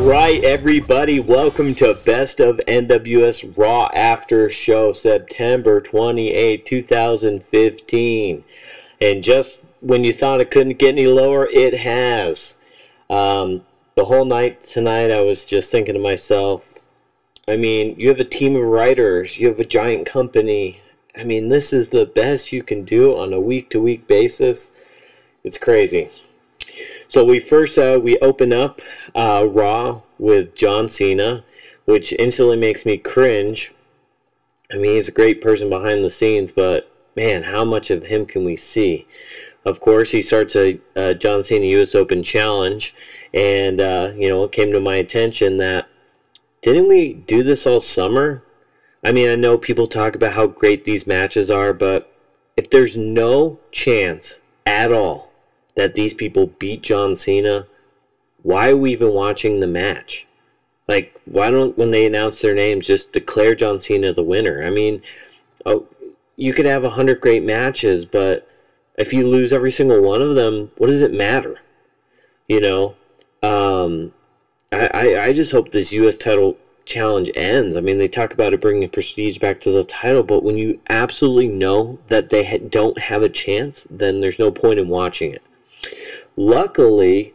right, everybody, welcome to Best of NWF's Raw After Show, September 28, 2015. And just when you thought it couldn't get any lower, it has. The whole night tonight, I was just thinking to myself, I mean, you have a team of writers, you have a giant company. I mean, this is the best you can do on a week-to-week basis. It's crazy. So we open up Raw with John Cena, which instantly makes me cringe. I mean, he's a great person behind the scenes, but man, how much of him can we see? Of course, he starts a John Cena US Open Challenge, and it came to my attention that, didn't we do this all summer? I mean, I know people talk about how great these matches are, but if there's no chance at all that these people beat John Cena, why are we even watching the match? Like, why don't, when they announce their names, just declare John Cena the winner? I mean, you could have 100 great matches, but if you lose every single one of them, what does it matter? You know, I just hope this U.S. title challenge ends. I mean, they talk about it bringing prestige back to the title, but when you absolutely know that they don't have a chance, then there's no point in watching it. Luckily,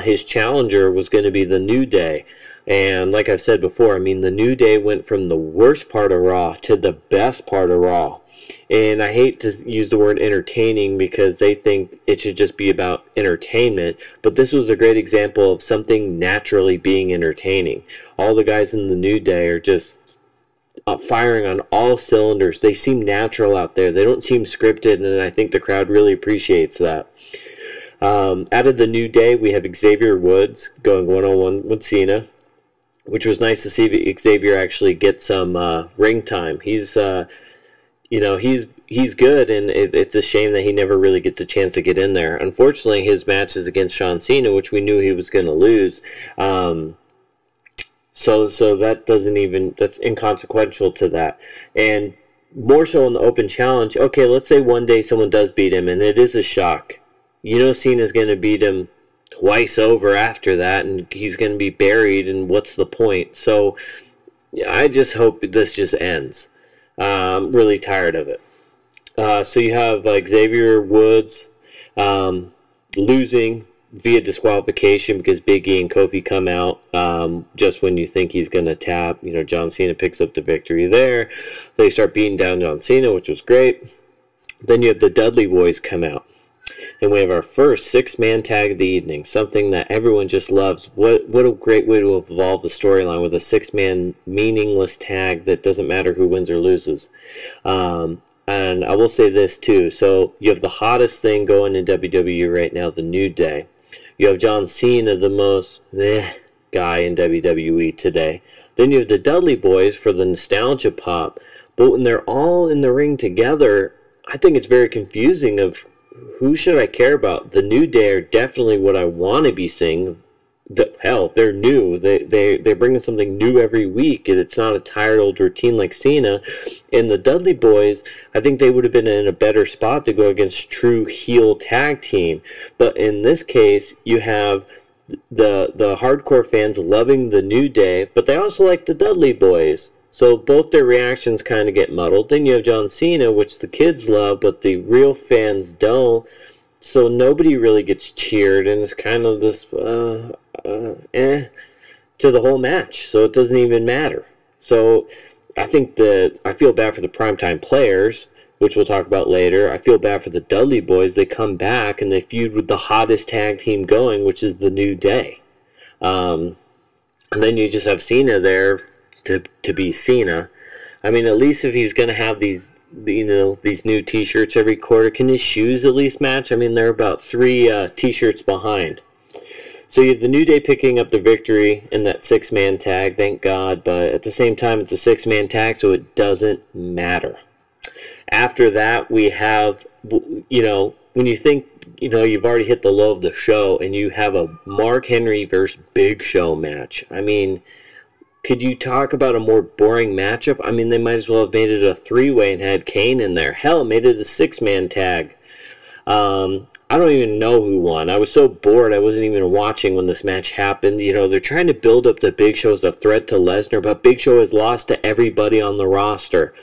his challenger was going to be the New Day. And like I've said before, I mean, the New Day went from the worst part of Raw to the best part of Raw. And I hate to use the word entertaining because they think it should just be about entertainment. But this was a great example of something naturally being entertaining. All the guys in the New Day are just firing on all cylinders. They seem natural out there. They don't seem scripted, and I think the crowd really appreciates that. Out of the New Day, we have Xavier Woods going one-on-one with Cena, which was nice to see Xavier actually get some ring time. He's good, and it's a shame that he never really gets a chance to get in there. Unfortunately, his match is against John Cena, which we knew he was going to lose. So that's inconsequential to that. And more so in the Open Challenge, okay, let's say one day someone does beat him, and it is a shock. You know Cena's going to beat him twice over after that, and he's going to be buried, and what's the point? So I just hope this just ends. I'm really tired of it. So you have Xavier Woods losing via disqualification because Big E and Kofi come out just when you think he's going to tap. You know, John Cena picks up the victory there. They start beating down John Cena, which was great. Then you have the Dudley Boys come out. And we have our first six-man tag of the evening, something that everyone just loves. What a great way to evolve the storyline with a six-man meaningless tag that doesn't matter who wins or loses. And I will say this too. So you have the hottest thing going in WWE right now, the New Day. You have John Cena, the most guy in WWE today. Then you have the Dudley Boys for the nostalgia pop. But when they're all in the ring together, I think it's very confusing of who should I care about? The New Day are definitely what I want to be seeing. Hell, they're new. They're bringing something new every week, and it's not a tired old routine like Cena. And the Dudley Boys, I think they would have been in a better spot to go against true heel tag team. But in this case, you have the hardcore fans loving the New Day, but they also like the Dudley Boys. So both their reactions kind of get muddled. Then you have John Cena, which the kids love, but the real fans don't. So nobody really gets cheered, and it's kind of this to the whole match. So it doesn't even matter. So I feel bad for the primetime players, which we'll talk about later. I feel bad for the Dudley Boys. They come back and they feud with the hottest tag team going, which is the New Day. And then you just have Cena there to be Cena. I mean, at least if he's going to have these new t-shirts every quarter, can his shoes at least match? I mean, they're about 3 t-shirts behind. So you have the New Day picking up the victory in that six-man tag, thank God, but at the same time, it's a six-man tag, so it doesn't matter. After that, we have, when you think, you've already hit the low of the show, and you have a Mark Henry versus Big Show match. I mean, could you talk about a more boring matchup? I mean, they might as well have made it a three-way and had Kane in there. Hell, made it a six-man tag. I don't even know who won. I was so bored I wasn't even watching when this match happened. You know, they're trying to build up the Big Show as a threat to Lesnar, but Big Show has lost to everybody on the roster.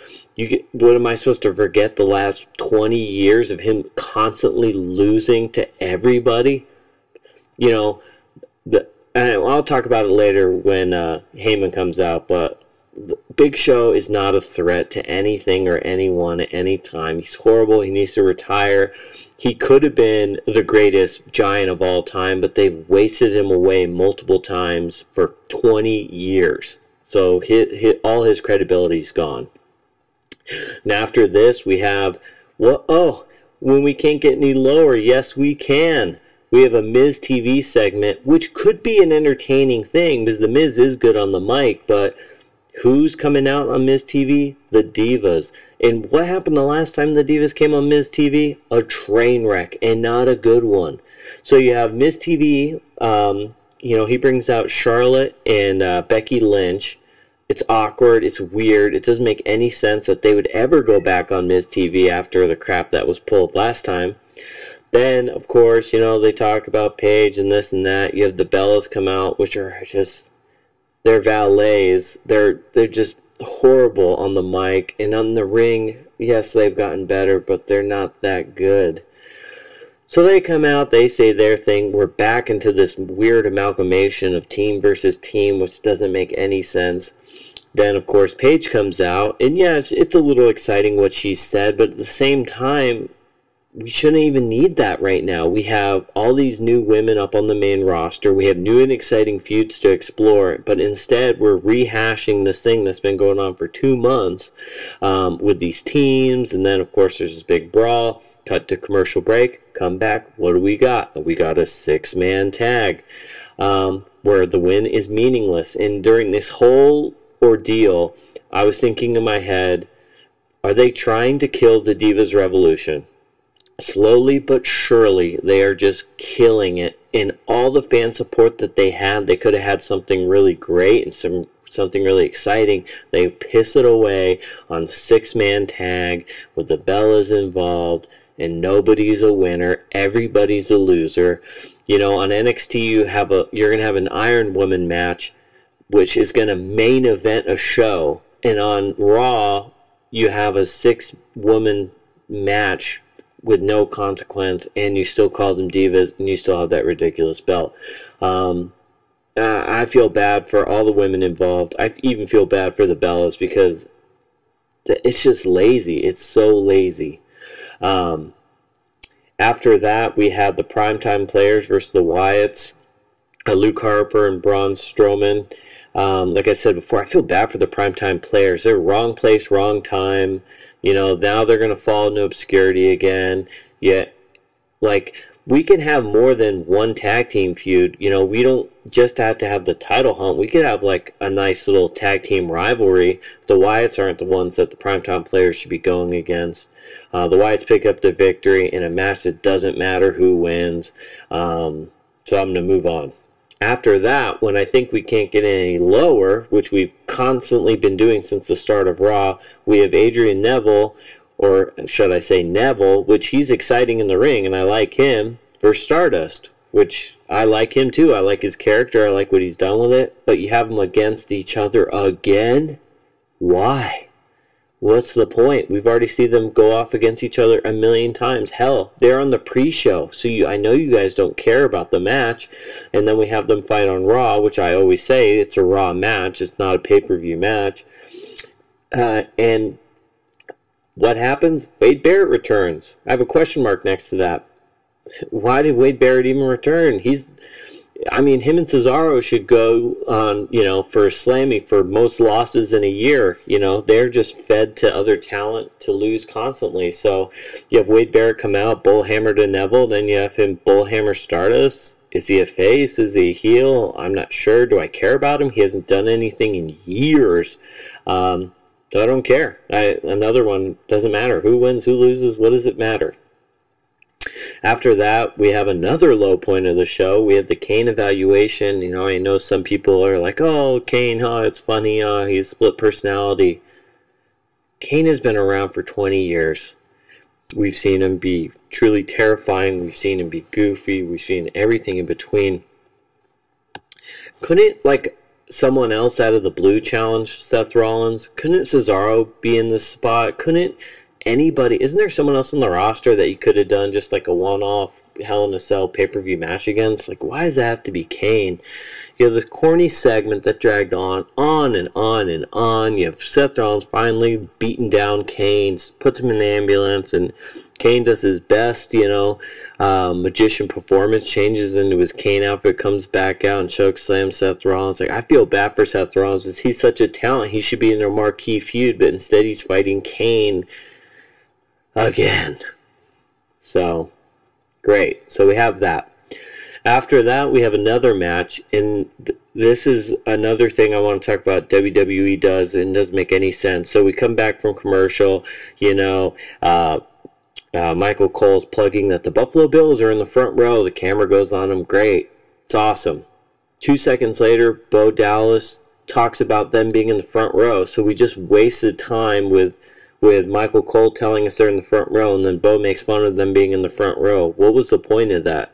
What am I supposed to forget, the last 20 years of him constantly losing to everybody? You know, I'll talk about it later when Heyman comes out, but the Big Show is not a threat to anything or anyone at any time. He's horrible. He needs to retire. He could have been the greatest giant of all time, but they've wasted him away multiple times for 20 years. So all his credibility is gone. And after this, we have, when we can't get any lower, yes, we can. We have a Miz TV segment, which could be an entertaining thing because the Miz is good on the mic, but who's coming out on Miz TV? The Divas. And what happened the last time the Divas came on Miz TV? A train wreck, and not a good one. So you have Miz TV, he brings out Charlotte and Becky Lynch. It's awkward, it's weird, it doesn't make any sense that they would ever go back on Miz TV after the crap that was pulled last time. Then, of course, they talk about Paige and this and that. You have the Bellas come out, which are just, they're valets. They're just horrible on the mic. And on the ring, yes, they've gotten better, but they're not that good. So they come out, they say their thing. We're back into this weird amalgamation of team versus team, which doesn't make any sense. Then, of course, Paige comes out. And yeah, it's a little exciting what she said, but at the same time, we shouldn't even need that right now. We have all these new women up on the main roster. We have new and exciting feuds to explore. But instead, we're rehashing this thing that's been going on for 2 months with these teams. And then, of course, there's this big brawl. Cut to commercial break. Come back. What do we got? We got a 6-man tag where the win is meaningless. And during this whole ordeal, I was thinking in my head, are they trying to kill the Divas Revolution? Slowly but surely, they are just killing it. And all the fan support that they had, they could have had something really great and something really exciting. They piss it away on 6-man tag with the Bellas involved, and nobody's a winner. Everybody's a loser. On NXT, you're gonna have an Iron Woman match, which is gonna main event a show, and on Raw, you have a 6-woman match with no consequence, and you still call them divas, and you still have that ridiculous belt. I feel bad for all the women involved. I even feel bad for the Bellas because it's just lazy. It's so lazy. After that, we had the Primetime Players versus the Wyatts, Luke Harper and Braun Strowman. Like I said before, I feel bad for the Primetime Players. They're wrong place, wrong time. Now they're going to fall into obscurity again. Yet, we can have more than one tag team feud. We don't just have to have the title hunt. We could have, a nice little tag team rivalry. The Wyatts aren't the ones that the Primetime Players should be going against. The Wyatts pick up the victory in a match that doesn't matter who wins. So I'm going to move on. After that, when I think we can't get any lower, which we've constantly been doing since the start of Raw, we have Adrian Neville, or should I say Neville, which he's exciting in the ring, and I like him, versus Stardust, which I like him too. I like his character. I like what he's done with it. But you have them against each other again? Why? What's the point? We've already seen them go off against each other a million times. Hell, they're on the pre-show, so I know you guys don't care about the match. And then we have them fight on Raw, which I always say it's a Raw match. It's not a pay-per-view match. And what happens? Wade Barrett returns. I have a question mark next to that. Why did Wade Barrett even return? Him and Cesaro should go on, for Slammy for most losses in a year. They're just fed to other talent to lose constantly. So you have Wade Barrett come out, bullhammer to Neville, then you have him bullhammer Stardust. Is he a face? Is he a heel? I'm not sure. Do I care about him? He hasn't done anything in years. So I don't care. Another one, doesn't matter. Who wins, who loses, what does it matter? After that, we have another low point of the show. We have the Kane evaluation. I know some people are like, oh, Kane, it's funny, he's split personality. Kane has been around for 20 years. We've seen him be truly terrifying. We've seen him be goofy. We've seen everything in between. Couldn't, like, someone else out of the blue challenge Seth Rollins? Couldn't Cesaro be in this spot? Couldn't anybody? Isn't there someone else on the roster that you could have done just like a one-off Hell in a Cell pay-per-view match against? Like, why does that have to be Kane? You have this corny segment that dragged on and on and on. You have Seth Rollins finally beating down Kane, puts him in an ambulance, and Kane does his best, magician performance, changes into his Kane outfit, comes back out and chokeslams Seth Rollins. Like, I feel bad for Seth Rollins because he's such a talent. He should be in a marquee feud, but instead he's fighting Kane again. So, great. So we have that. After that, we have another match, and this is another thing I want to talk about WWE does, and doesn't make any sense. So we come back from commercial, Michael Cole's plugging that the Buffalo Bills are in the front row. The camera goes on them. Great. It's awesome. 2 seconds later, Bo Dallas talks about them being in the front row. So we just wasted time with Michael Cole telling us they're in the front row, and then Bo makes fun of them being in the front row. What was the point of that?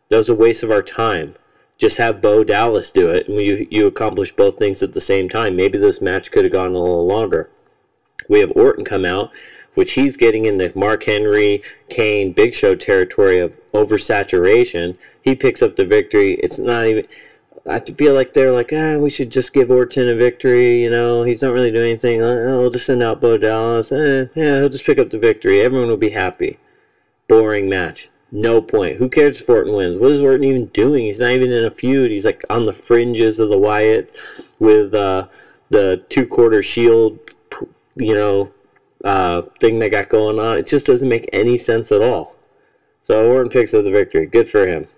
That was a waste of our time. Just have Bo Dallas do it, and you accomplish both things at the same time. Maybe this match could have gone a little longer. We have Orton come out, which he's getting into Mark Henry, Kane, Big Show territory of oversaturation. He picks up the victory. It's not even... I feel like they're like, we should just give Orton a victory, he's not really doing anything. We'll just send out Bo Dallas. He'll just pick up the victory. Everyone will be happy. Boring match. No point. Who cares if Orton wins? What is Orton even doing? He's not even in a feud. He's like on the fringes of the Wyatt with the 2/4 Shield, thing they got going on. It just doesn't make any sense at all. So Orton picks up the victory. Good for him.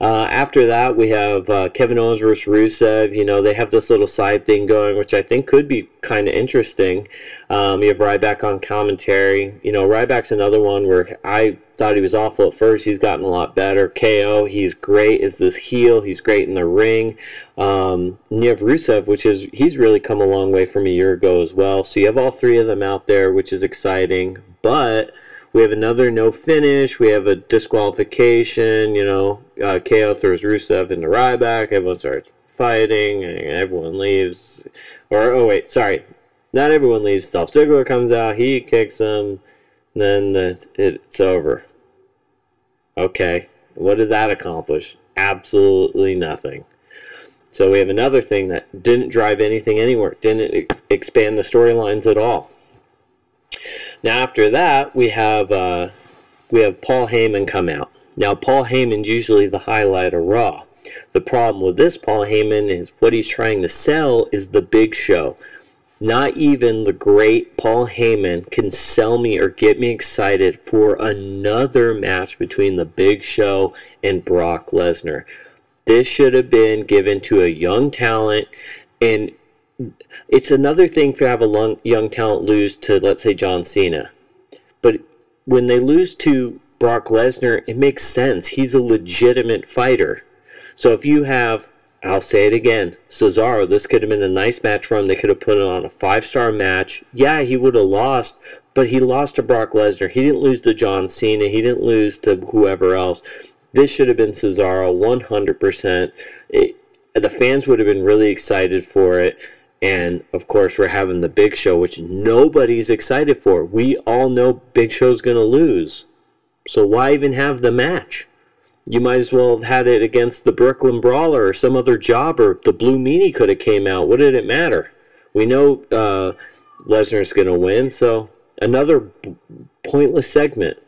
After that, we have Kevin Owens versus Rusev. They have this little side thing going, which I think could be kind of interesting. You have Ryback on commentary. Ryback's another one where I thought he was awful at first. He's gotten a lot better. KO, he's great as this heel. He's great in the ring. And you have Rusev, he's really come a long way from a year ago as well. So you have all three of them out there, which is exciting. But we have another no finish. We have a disqualification. KO throws Rusev into Ryback. Everyone starts fighting, and everyone leaves. Not everyone leaves. Dolph Ziggler comes out. He kicks him. Then it's over. Okay. What did that accomplish? Absolutely nothing. So we have another thing that didn't drive anything anywhere. Didn't expand the storylines at all. Now after that, we have Paul Heyman come out. Now Paul Heyman's usually the highlight of Raw. The problem with this Paul Heyman is what he's trying to sell is the Big Show. Not even the great Paul Heyman can sell me or get me excited for another match between the Big Show and Brock Lesnar. This should have been given to a young talent, and it's another thing to have a young talent lose to, let's say, John Cena. But when they lose to Brock Lesnar, it makes sense. He's a legitimate fighter. So if you have, I'll say it again, Cesaro, this could have been a nice match for him. They could have put it on a 5-star match. Yeah, he would have lost, but he lost to Brock Lesnar. He didn't lose to John Cena. He didn't lose to whoever else. This should have been Cesaro 100%. The fans would have been really excited for it. And, of course, we're having the Big Show, which nobody's excited for. We all know Big Show's going to lose. So why even have the match? You might as well have had it against the Brooklyn Brawler or some other jobber. The Blue Meanie could have came out. What did it matter? We know Lesnar's going to win, so another pointless segment.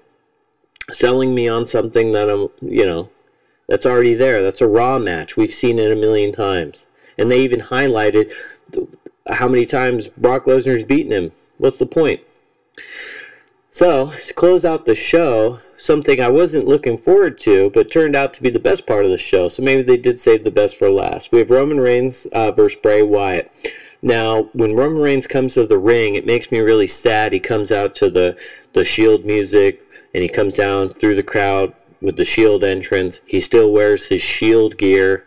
Selling me on something that that's already there. That's a Raw match. We've seen it a million times. And they even highlighted how many times Brock Lesnar's beaten him. What's the point? So, to close out the show, something I wasn't looking forward to, but turned out to be the best part of the show. So maybe they did save the best for last. We have Roman Reigns versus Bray Wyatt. Now, when Roman Reigns comes to the ring, it makes me really sad. He comes out to the Shield music, and he comes down through the crowd with the Shield entrance. He still wears his Shield gear.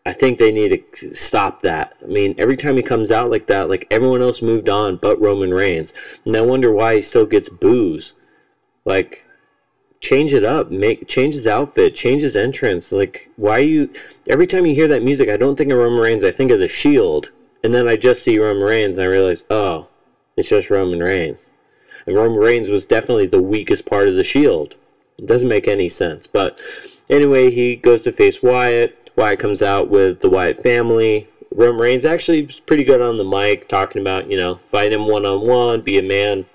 I think they need to stop that. I mean, every time he comes out like that, like everyone else moved on but Roman Reigns. And I wonder why he still gets boos. Like, change it up, change his outfit, change his entrance. Like, why you, every time you hear that music, I don't think of Roman Reigns, I think of the Shield, and then I just see Roman Reigns and I realize, oh, it's just Roman Reigns. And Roman Reigns was definitely the weakest part of the Shield. It doesn't make any sense. But anyway, he goes to face Wyatt. Wyatt comes out with the Wyatt family. Roman Reigns actually was pretty good on the mic, talking about, fight him one-on-one, be a man.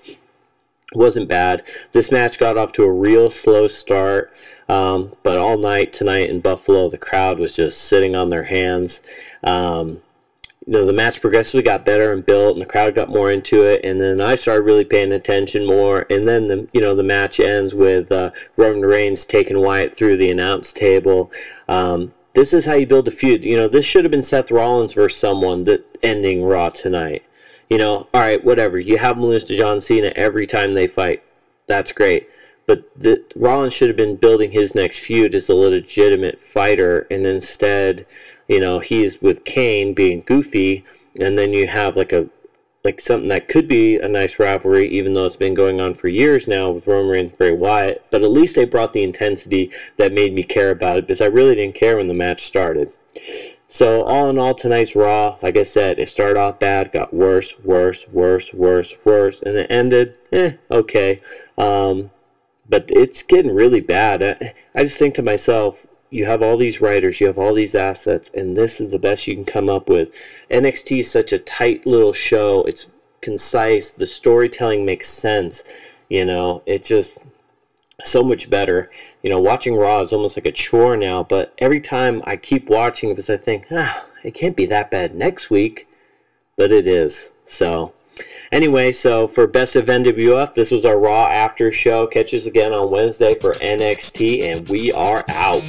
Wasn't bad. This match got off to a real slow start, but all night tonight in Buffalo, the crowd was just sitting on their hands. The match progressively got better and built, and the crowd got more into it. And then I started really paying attention more. And then the match ends with Roman Reigns taking Wyatt through the announce table. This is how you build a feud. This should have been Seth Rollins versus someone ending Raw tonight. All right, whatever. You have them lose to John Cena every time they fight. That's great. But Rollins should have been building his next feud as a legitimate fighter, and instead, he's with Kane being goofy, and then you have like something that could be a nice rivalry, even though it's been going on for years now with Roman Reigns and Bray Wyatt. But at least they brought the intensity that made me care about it, because I really didn't care when the match started. So, all in all, tonight's Raw, like I said, it started off bad, got worse, and it ended, okay. But it's getting really bad. I just think to myself, you have all these writers, you have all these assets, and this is the best you can come up with. NXT is such a tight little show. It's concise. The storytelling makes sense. It's just so much better. Watching Raw is almost like a chore now, but every time I keep watching because I think, it can't be that bad next week, but it is. So, anyway, for Best of NWF, this was our Raw After Show. Catch us again on Wednesday for NXT, and we are out.